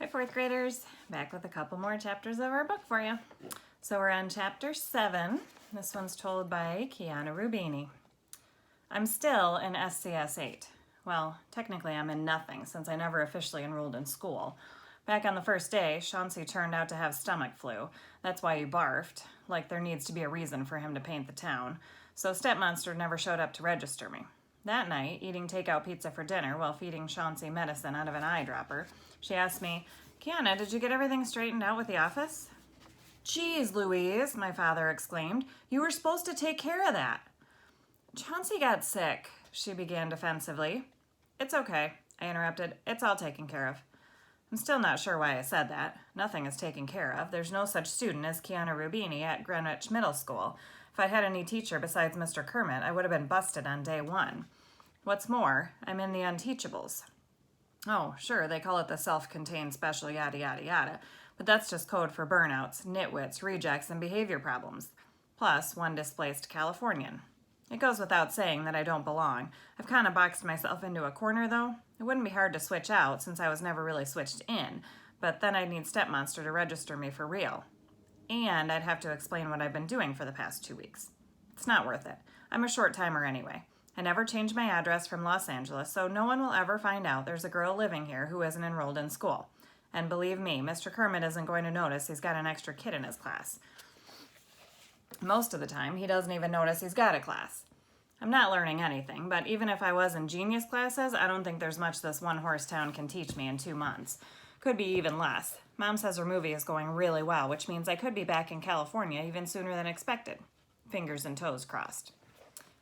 Hi, fourth graders. Back with a couple more chapters of our book for you. So we're on chapter 7. This one's told by Kiana Rubini. I'm still in SCS 8. Well, technically I'm in nothing since I never officially enrolled in school. Back on the first day, Chauncey turned out to have stomach flu. That's why he barfed, like there needs to be a reason for him to paint the town. So Stepmonster never showed up to register me. That night, eating takeout pizza for dinner while feeding Chauncey medicine out of an eyedropper, she asked me, Kiana, did you get everything straightened out with the office? Geez, Louise, my father exclaimed. You were supposed to take care of that. Chauncey got sick, she began defensively. It's okay, I interrupted. It's all taken care of. I'm still not sure why I said that. Nothing is taken care of. There's no such student as Kiana Rubini at Greenwich Middle School. If I'd had any teacher besides Mr. Kermit, I would have been busted on day 1. What's more, I'm in the Unteachables. Oh, sure, they call it the self-contained special yada yada yada, but that's just code for burnouts, nitwits, rejects, and behavior problems. Plus, one displaced Californian. It goes without saying that I don't belong. I've kind of boxed myself into a corner, though. It wouldn't be hard to switch out since I was never really switched in, but then I'd need Stepmonster to register me for real. And I'd have to explain what I've been doing for the past 2 weeks. It's not worth it. I'm a short-timer anyway. I never changed my address from Los Angeles, so no one will ever find out there's a girl living here who isn't enrolled in school. And believe me, Mr. Kermit isn't going to notice he's got an extra kid in his class. Most of the time, he doesn't even notice he's got a class. I'm not learning anything, but even if I was in genius classes, I don't think there's much this one-horse town can teach me in 2 months. Could be even less. Mom says her movie is going really well, which means I could be back in California even sooner than expected. Fingers and toes crossed.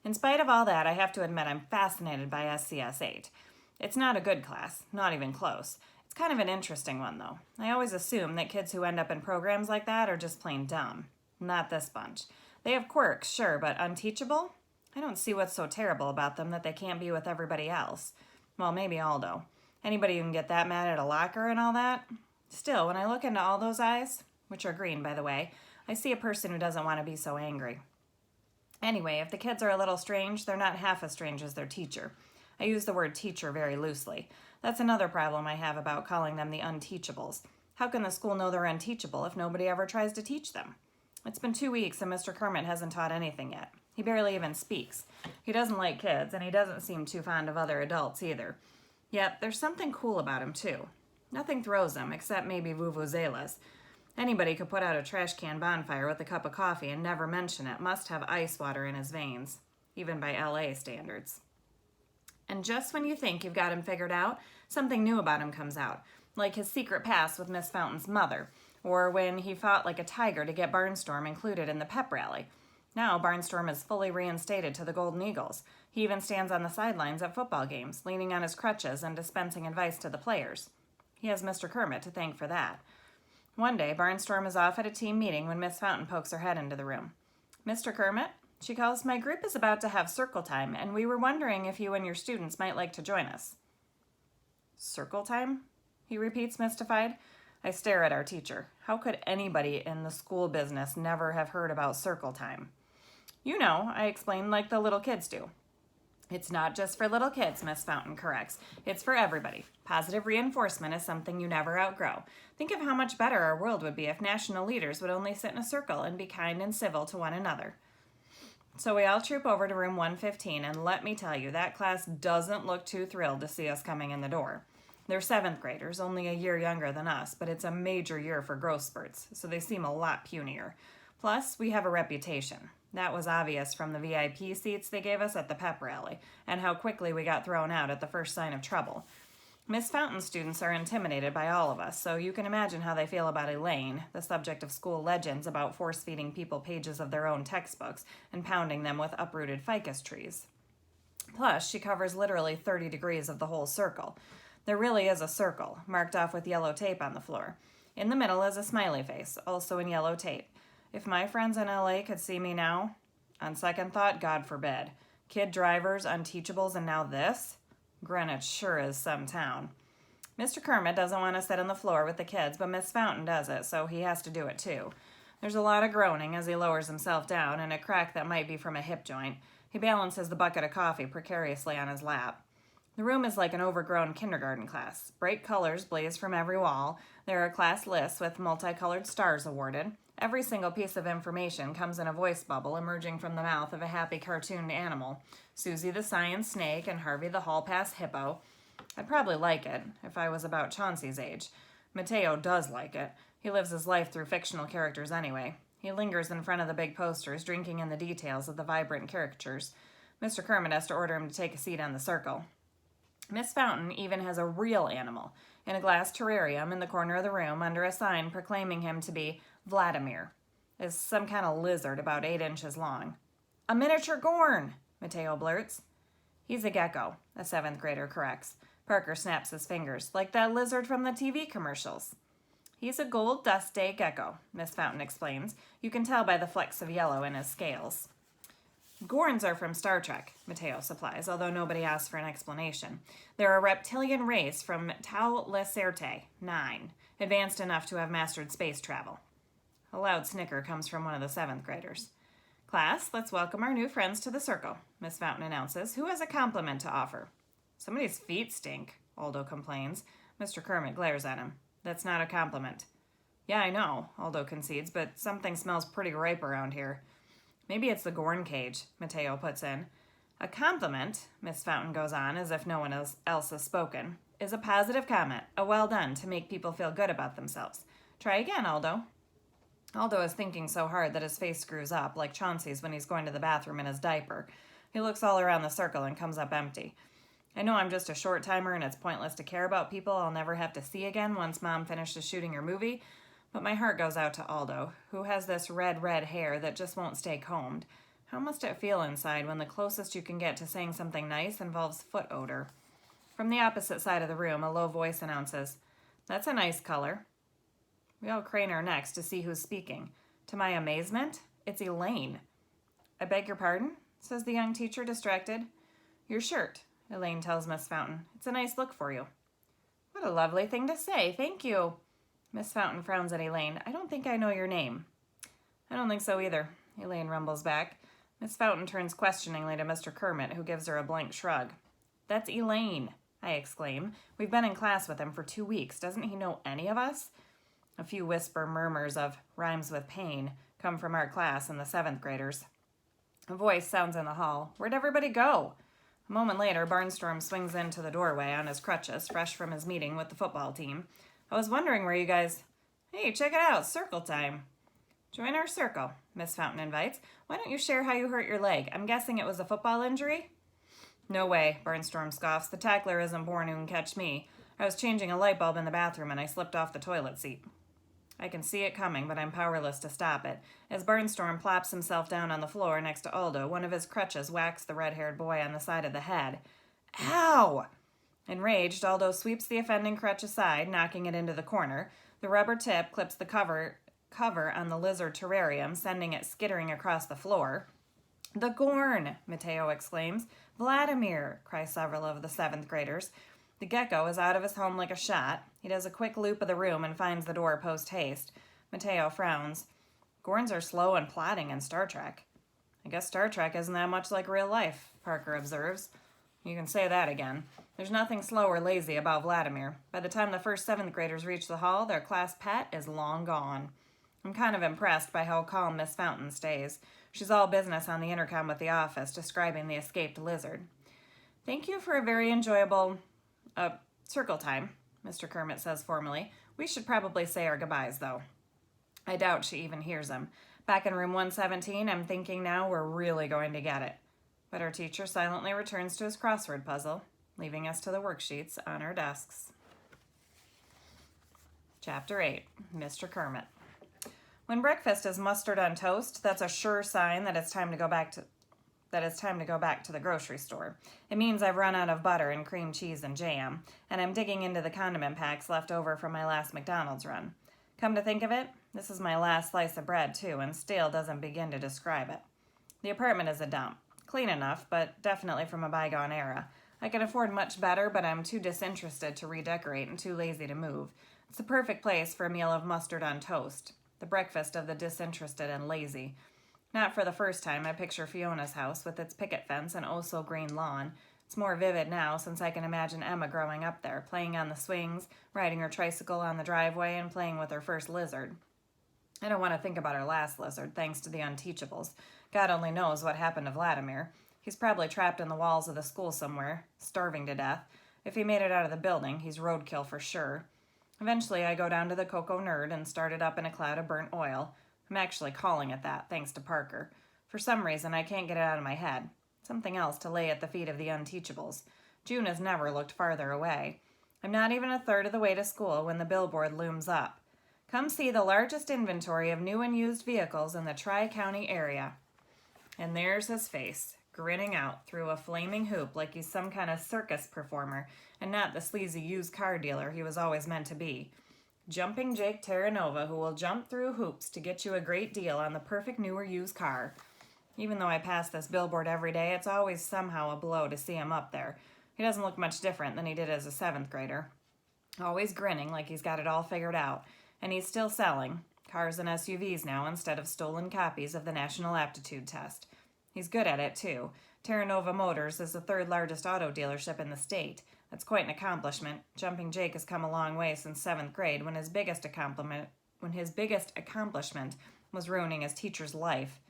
In spite of all that, I have to admit I'm fascinated by SCS 8. It's not a good class, not even close. It's kind of an interesting one, though. I always assume that kids who end up in programs like that are just plain dumb. Not this bunch. They have quirks, sure, but unteachable? I don't see what's so terrible about them that they can't be with everybody else. Well, maybe Aldo. Anybody who can get that mad at a locker and all that? Still, when I look into all those eyes, which are green, by the way, I see a person who doesn't want to be so angry. Anyway, if the kids are a little strange, they're not half as strange as their teacher. I use the word teacher very loosely. That's another problem I have about calling them the Unteachables. How can the school know they're unteachable if nobody ever tries to teach them? It's been 2 weeks and Mr. Kermit hasn't taught anything yet. He barely even speaks. He doesn't like kids, and he doesn't seem too fond of other adults either. Yet, there's something cool about him, too. Nothing throws him, except maybe vuvuzelas. Anybody could put out a trash can bonfire with a cup of coffee and never mention it must have ice water in his veins, even by LA standards. And just when you think you've got him figured out, something new about him comes out, like his secret past with Miss Fountain's mother, or when he fought like a tiger to get Barnstorm included in the pep rally. Now Barnstorm is fully reinstated to the Golden Eagles. He even stands on the sidelines at football games, leaning on his crutches and dispensing advice to the players. He has Mr. Kermit to thank for that. One day, Barnstorm is off at a team meeting when Miss Fountain pokes her head into the room. Mr. Kermit, she calls, my group is about to have circle time, and we were wondering if you and your students might like to join us. Circle time? He repeats, mystified. I stare at our teacher. How could anybody in the school business never have heard about circle time? You know, I explain, like the little kids do. It's not just for little kids, Miss Fountain corrects. It's for everybody. Positive reinforcement is something you never outgrow. Think of how much better our world would be if national leaders would only sit in a circle and be kind and civil to one another. So we all troop over to room 115, and let me tell you, that class doesn't look too thrilled to see us coming in the door. They're 7th graders, only a year younger than us, but it's a major year for growth spurts, so they seem a lot punier. Plus, we have a reputation. That was obvious from the VIP seats they gave us at the pep rally, and how quickly we got thrown out at the first sign of trouble. Miss Fountain's students are intimidated by all of us, so you can imagine how they feel about Elaine, the subject of school legends about force-feeding people pages of their own textbooks and pounding them with uprooted ficus trees. Plus, she covers literally 30 degrees of the whole circle. There really is a circle, marked off with yellow tape on the floor. In the middle is a smiley face, also in yellow tape. If my friends in LA could see me now, on second thought, God forbid. Kid drivers, Unteachables, and now this? Greenwich sure is some town. Mr. Kermit doesn't want to sit on the floor with the kids, but Miss Fountain does it, so he has to do it too. There's a lot of groaning as he lowers himself down, and a crack that might be from a hip joint. He balances the bucket of coffee precariously on his lap. The room is like an overgrown kindergarten class. Bright colors blaze from every wall. There are class lists with multicolored stars awarded. Every single piece of information comes in a voice bubble emerging from the mouth of a happy cartoon animal. Susie the science snake and Harvey the hall pass hippo. I'd probably like it if I was about Chauncey's age. Mateo does like it. He lives his life through fictional characters anyway. He lingers in front of the big posters, drinking in the details of the vibrant caricatures. Mr. Kermit has to order him to take a seat on the circle. Miss Fountain even has a real animal in a glass terrarium in the corner of the room under a sign proclaiming him to be Vladimir. It's some kind of lizard about 8 inches long. A miniature Gorn, Mateo blurts. He's a gecko, a 7th grader corrects. Parker snaps his fingers, like that lizard from the TV commercials. He's a gold dust day gecko, Miss Fountain explains. You can tell by the flecks of yellow in his scales. Gorns are from Star Trek, Mateo supplies, although nobody asks for an explanation. They're a reptilian race from Tau Lacerte, 9, advanced enough to have mastered space travel. A loud snicker comes from one of the 7th graders. Class, let's welcome our new friends to the circle, Miss Fountain announces. Who has a compliment to offer? Somebody's feet stink, Aldo complains. Mr. Kermit glares at him. That's not a compliment. Yeah, I know, Aldo concedes, but something smells pretty ripe around here. Maybe it's the Gorn cage, Mateo puts in. A compliment, Miss Fountain goes on, as if no one else has spoken, is a positive comment, a well done to make people feel good about themselves. Try again, Aldo. Aldo is thinking so hard that his face screws up, like Chauncey's when he's going to the bathroom in his diaper. He looks all around the circle and comes up empty. I know I'm just a short-timer and it's pointless to care about people I'll never have to see again once Mom finishes shooting her movie, but my heart goes out to Aldo, who has this red hair that just won't stay combed. How must it feel inside when the closest you can get to saying something nice involves foot odor? From the opposite side of the room, a low voice announces, That's a nice color. We all crane our necks to see who's speaking. To my amazement, it's Elaine. I beg your pardon, says the young teacher, distracted. Your shirt, Elaine tells Miss Fountain. It's a nice look for you. What a lovely thing to say, thank you. Miss Fountain frowns at Elaine. I don't think I know your name. I don't think so either, Elaine rumbles back. Miss Fountain turns questioningly to Mr. Kermit, who gives her a blank shrug. That's Elaine, I exclaim. We've been in class with him for 2 weeks. Doesn't he know any of us? A few whisper murmurs of rhymes with pain come from our class and the 7th graders. A voice sounds in the hall. Where'd everybody go? A moment later, Barnstorm swings into the doorway on his crutches, fresh from his meeting with the football team. I was wondering where you guys... Hey, check it out, circle time. Join our circle, Miss Fountain invites. Why don't you share how you hurt your leg? I'm guessing it was a football injury? No way, Barnstorm scoffs. The tackler isn't born who can catch me. I was changing a light bulb in the bathroom and I slipped off the toilet seat. I can see it coming, but I'm powerless to stop it. As Barnstorm plops himself down on the floor next to Aldo, one of his crutches whacks the red-haired boy on the side of the head. Ow! Enraged, Aldo sweeps the offending crutch aside, knocking it into the corner. The rubber tip clips the cover on the lizard terrarium, sending it skittering across the floor. The Gorn, Mateo exclaims. Vladimir, cry several of the 7th graders. The gecko is out of his home like a shot. He does a quick loop of the room and finds the door post-haste. Mateo frowns. Gorns are slow and plodding in Star Trek. I guess Star Trek isn't that much like real life, Parker observes. You can say that again. There's nothing slow or lazy about Vladimir. By the time the first 7th graders reach the hall, their class pet is long gone. I'm kind of impressed by how calm Miss Fountain stays. She's all business on the intercom with the office, describing the escaped lizard. Thank you for a very enjoyable, circle time, Mr. Kermit says formally. We should probably say our goodbyes, though. I doubt she even hears him. Back in room 117, I'm thinking now we're really going to get it. But our teacher silently returns to his crossword puzzle, leaving us to the worksheets on our desks. Chapter 8, Mr. Kermit. When breakfast is mustard on toast, that's a sure sign that it's time to go back to the grocery store. It means I've run out of butter and cream cheese and jam, and I'm digging into the condiment packs left over from my last McDonald's run. Come to think of it, this is my last slice of bread too, and stale doesn't begin to describe it. The apartment is a dump. Clean enough, but definitely from a bygone era. I can afford much better, but I'm too disinterested to redecorate and too lazy to move. It's the perfect place for a meal of mustard on toast. The breakfast of the disinterested and lazy. Not for the first time, I picture Fiona's house with its picket fence and oh-so-green lawn. It's more vivid now since I can imagine Emma growing up there, playing on the swings, riding her tricycle on the driveway, and playing with her first lizard. I don't want to think about her last lizard, thanks to the Unteachables. God only knows what happened to Vladimir. He's probably trapped in the walls of the school somewhere, starving to death. If he made it out of the building, he's roadkill for sure. Eventually, I go down to the Cocoa Nerd and start it up in a cloud of burnt oil. I'm actually calling it that, thanks to Parker. For some reason, I can't get it out of my head. Something else to lay at the feet of the Unteachables. June has never looked farther away. I'm not even a third of the way to school when the billboard looms up. Come see the largest inventory of new and used vehicles in the Tri-County area. And there's his face, grinning out through a flaming hoop like he's some kind of circus performer and not the sleazy used car dealer he was always meant to be. Jumping Jake Terranova, who will jump through hoops to get you a great deal on the perfect new or used car. Even though I pass this billboard every day, it's always somehow a blow to see him up there. He doesn't look much different than he did as a 7th grader. Always grinning like he's got it all figured out. And he's still selling cars and SUVs now instead of stolen copies of the National Aptitude Test. He's good at it, too. Terranova Motors is the 3rd largest auto dealership in the state. That's quite an accomplishment. Jumping Jake has come a long way since 7th grade when his biggest accomplishment was ruining his teacher's life.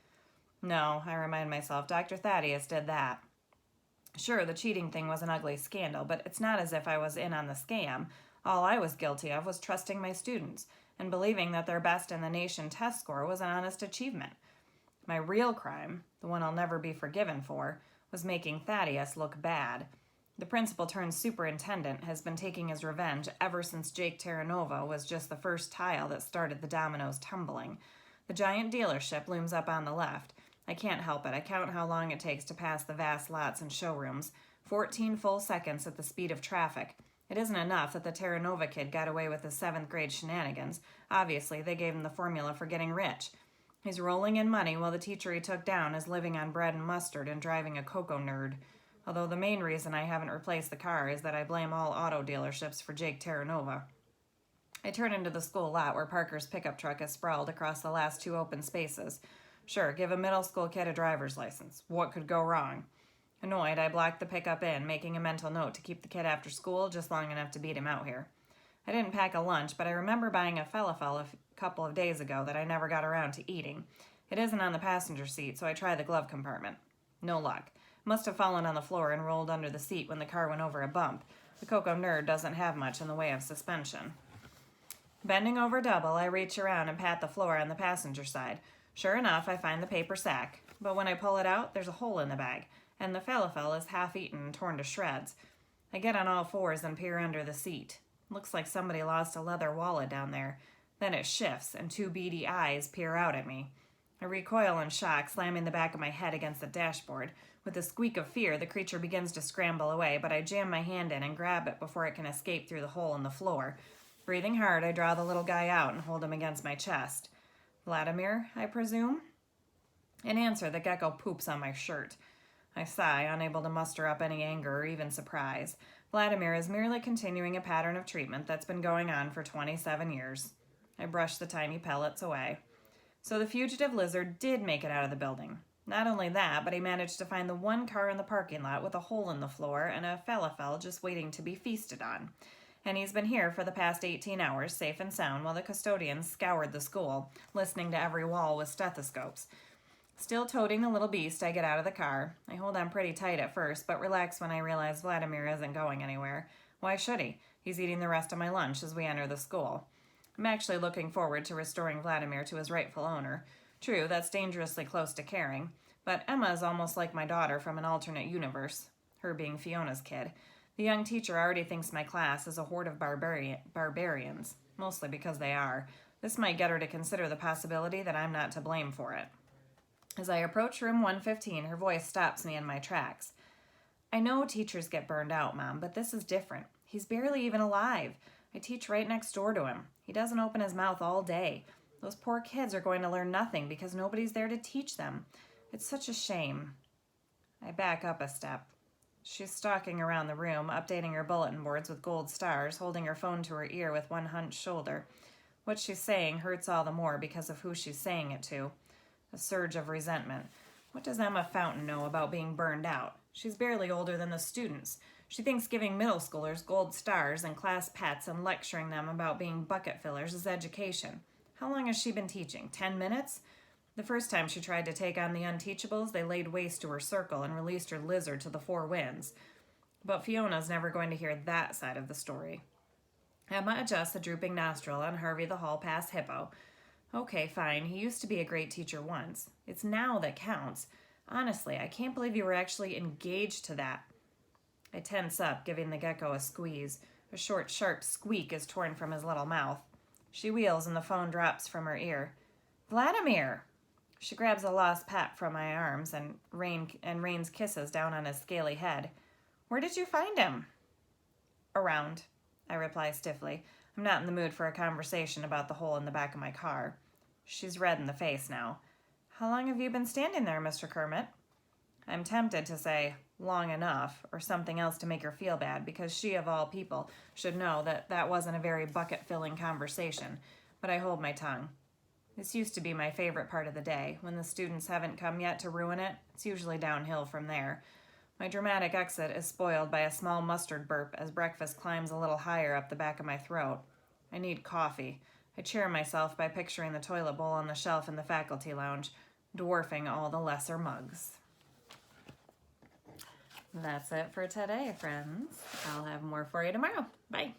No, I remind myself, Dr. Thaddeus did that. Sure, the cheating thing was an ugly scandal, but it's not as if I was in on the scam. All I was guilty of was trusting my students and believing that their best in the nation test score was an honest achievement. My real crime, the one I'll never be forgiven for, was making Thaddeus look bad. The principal turned superintendent has been taking his revenge ever since Jake Terranova was just the first tile that started the dominoes tumbling. The giant dealership looms up on the left. I can't help it. I count how long it takes to pass the vast lots and showrooms. 14 full seconds at the speed of traffic. It isn't enough that the Terranova kid got away with his 7th grade shenanigans. Obviously, they gave him the formula for getting rich. He's rolling in money while the teacher he took down is living on bread and mustard and driving a Cocoa Nerd. Although the main reason I haven't replaced the car is that I blame all auto dealerships for Jake Terranova. I turn into the school lot where Parker's pickup truck is sprawled across the last 2 open spaces. Sure, give a middle school kid a driver's license. What could go wrong? Annoyed, I blocked the pickup in, making a mental note to keep the kid after school just long enough to beat him out here. I didn't pack a lunch, but I remember buying a falafel a couple of days ago that I never got around to eating. It isn't on the passenger seat, so I try the glove compartment. No luck. Must have fallen on the floor and rolled under the seat when the car went over a bump. The Cocoa Nerd doesn't have much in the way of suspension. Bending over double, I reach around and pat the floor on the passenger side. Sure enough, I find the paper sack, but when I pull it out, there's a hole in the bag, and the falafel is half eaten and torn to shreds. I get on all fours and peer under the seat. Looks like somebody lost a leather wallet down there. Then it shifts, and 2 beady eyes peer out at me. I recoil in shock, slamming the back of my head against the dashboard. With a squeak of fear, the creature begins to scramble away, but I jam my hand in and grab it before it can escape through the hole in the floor. Breathing hard, I draw the little guy out and hold him against my chest. Vladimir, I presume? In answer, the gecko poops on my shirt. I sigh, unable to muster up any anger or even surprise. Vladimir is merely continuing a pattern of treatment that's been going on for 27 years. I brush the tiny pellets away. So the fugitive lizard did make it out of the building. Not only that, but he managed to find the one car in the parking lot with a hole in the floor and a falafel just waiting to be feasted on. And he's been here for the past 18 hours, safe and sound, while the custodians scoured the school, listening to every wall with stethoscopes. Still toting the little beast, I get out of the car. I hold on pretty tight at first, but relax when I realize Vladimir isn't going anywhere. Why should he? He's eating the rest of my lunch as we enter the school. I'm actually looking forward to restoring Vladimir to his rightful owner. True, that's dangerously close to caring, but Emma is almost like my daughter from an alternate universe, her being Fiona's kid. The young teacher already thinks my class is a horde of barbarians, mostly because they are. This might get her to consider the possibility that I'm not to blame for it. As I approach room 115, her voice stops me in my tracks. I know teachers get burned out, Mom, but this is different. He's barely even alive. I teach right next door to him. He doesn't open his mouth all day. Those poor kids are going to learn nothing because nobody's there to teach them. It's such a shame. I back up a step. She's stalking around the room, updating her bulletin boards with gold stars, holding her phone to her ear with one hunched shoulder. What she's saying hurts all the more because of who she's saying it to. A surge of resentment. What does Emma Fountain know about being burned out? She's barely older than the students. She thinks giving middle schoolers gold stars and class pets and lecturing them about being bucket fillers is education. How long has she been teaching? 10 minutes? The first time she tried to take on the Unteachables, they laid waste to her circle and released her lizard to the four winds. But Fiona's never going to hear that side of the story. Emma adjusts a drooping nostril on Harvey the Hall Pass hippo. Okay, fine, he used to be a great teacher once. It's now that counts. Honestly, I can't believe you were actually engaged to that. I tense up, giving the gecko a squeeze. A short, sharp squeak is torn from his little mouth. She wheels and the phone drops from her ear. Vladimir! She grabs a lost pat from my arms and rains kisses down on his scaly head. Where did you find him? Around, I reply stiffly. I'm not in the mood for a conversation about the hole in the back of my car. She's red in the face now. How long have you been standing there, Mr. Kermit? I'm tempted to say, long enough, or something else to make her feel bad, because she, of all people, should know that that wasn't a very bucket-filling conversation, but I hold my tongue. This used to be my favorite part of the day. When the students haven't come yet to ruin it, it's usually downhill from there. My dramatic exit is spoiled by a small mustard burp as breakfast climbs a little higher up the back of my throat. I need coffee. I cheer myself by picturing the toilet bowl on the shelf in the faculty lounge, dwarfing all the lesser mugs. That's it for today, friends. I'll have more for you tomorrow. Bye.